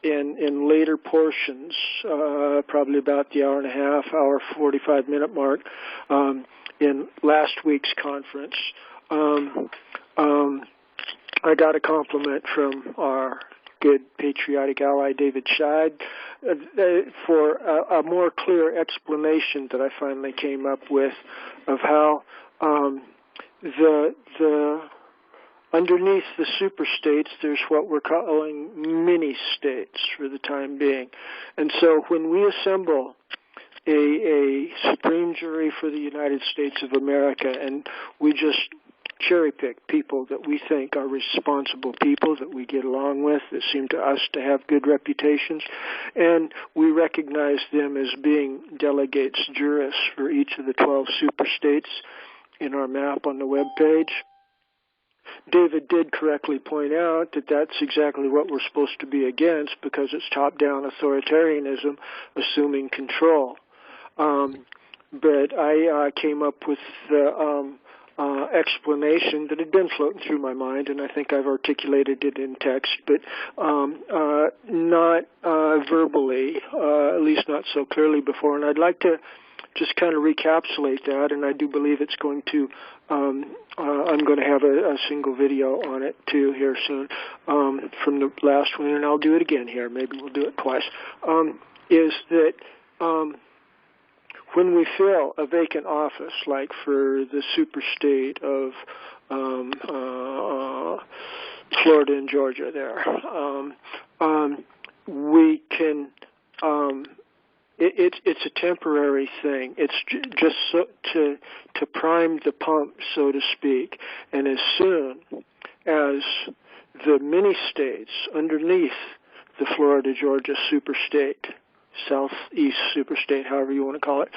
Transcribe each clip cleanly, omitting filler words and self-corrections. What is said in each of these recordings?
in later portions, probably about the hour and a half, hour 45-minute mark, in last week's conference, I got a compliment from our good patriotic ally David Scheid for a more clear explanation that I finally came up with of how the underneath the superstates, there's what we're calling mini-states for the time being. And so when we assemble a supreme jury for the United States of America, and we just cherry-pick people that we think are responsible people that we get along with, that seem to us to have good reputations, and we recognize them as being delegates juris for each of the 12 superstates in our map on the web page. David did correctly point out that that's exactly what we're supposed to be against, because it's top-down authoritarianism assuming control. But I came up with the explanation that had been floating through my mind, and I think I've articulated it in text, but not verbally, at least not so clearly before. And I'd like to just kind of recapsulate that, and I do believe it's going to, I'm going to have a single video on it too here soon from the last one, and I'll do it again here. Maybe we'll do it twice. Is that when we fill a vacant office, like for the superstate of Florida and Georgia there, we can, it's a temporary thing. It's just so to prime the pump, so to speak. And as soon as the mini-states underneath the Florida-Georgia superstate, southeast superstate, however you want to call it,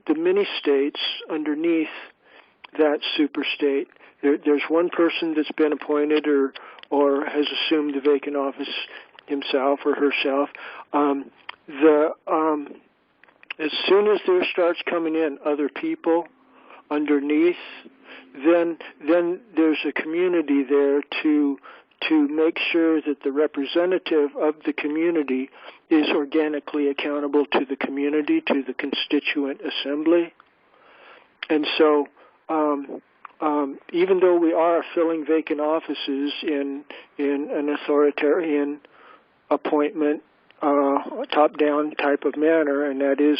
the mini-states underneath that superstate, there's one person that's been appointed or has assumed the vacant office himself or herself. As soon as there starts coming in other people underneath, then there's a community there to make sure that the representative of the community is organically accountable to the community, to the Constituent Assembly. And so even though we are filling vacant offices in an authoritarian appointment, top-down type of manner, and that is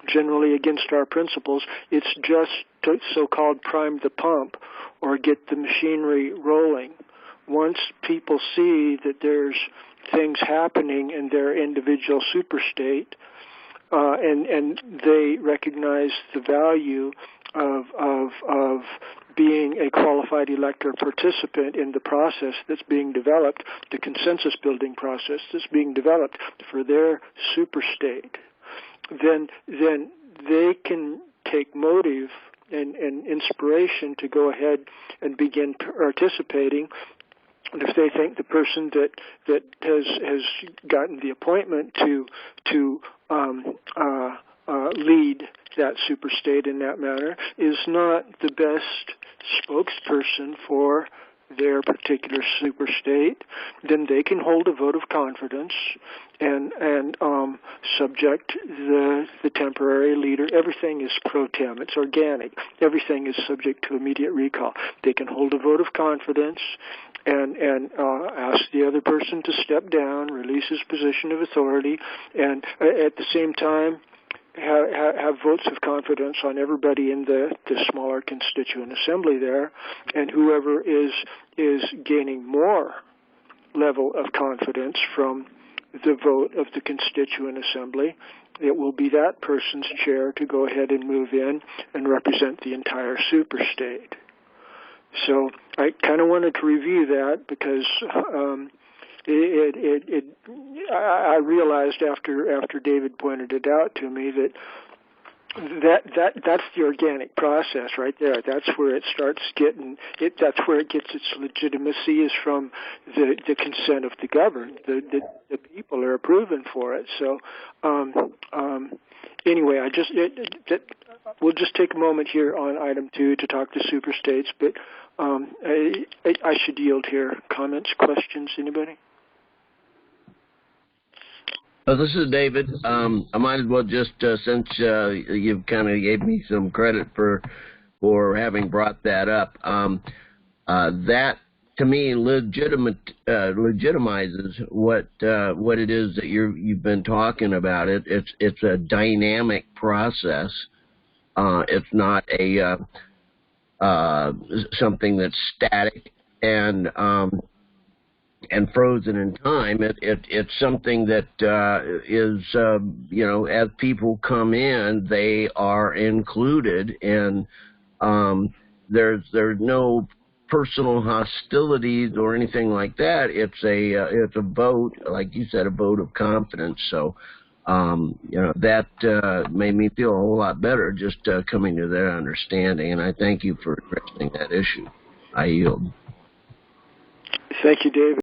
generally against our principles, it's just to so-called prime the pump or get the machinery rolling. Once people see that there's things happening in their individual superstate, and they recognize the value of being a qualified elector participant in the process that's being developed, the consensus building process that's being developed for their superstate, then they can take motive and inspiration to go ahead and begin participating. And if they think the person that has gotten the appointment to lead that superstate in that manner is not the best spokesperson for their particular superstate, then they can hold a vote of confidence and subject the temporary leader. Everything is pro tem. It's organic. Everything is subject to immediate recall. They can hold a vote of confidence and ask the other person to step down, release his position of authority, and at the same time have votes of confidence on everybody in the smaller constituent assembly there, and whoever is gaining more level of confidence from the vote of the constituent assembly, it will be that person's chair to go ahead and move in and represent the entire superstate. So I kind of wanted to review that because I realized after David pointed it out to me that's the organic process right there. That's where it starts getting it. That's where it gets its legitimacy, is from the consent of the governed. The people are approving for it. So Anyway, we'll just take a moment here on item 2 to talk to superstates, but I should yield here. Comments, questions, anybody? This is David. I might as well just, since you've kind of gave me some credit for having brought that up, that to me legitimizes what it is that you've been talking about. It's a dynamic process. It's not a something that's static and frozen in time. It's something that is as people come in, they are included, and there's no personal hostilities or anything like that. It's a vote, like you said, a vote of confidence. So that made me feel a whole lot better just coming to that understanding, and I thank you for addressing that issue. I yield. Thank you, David.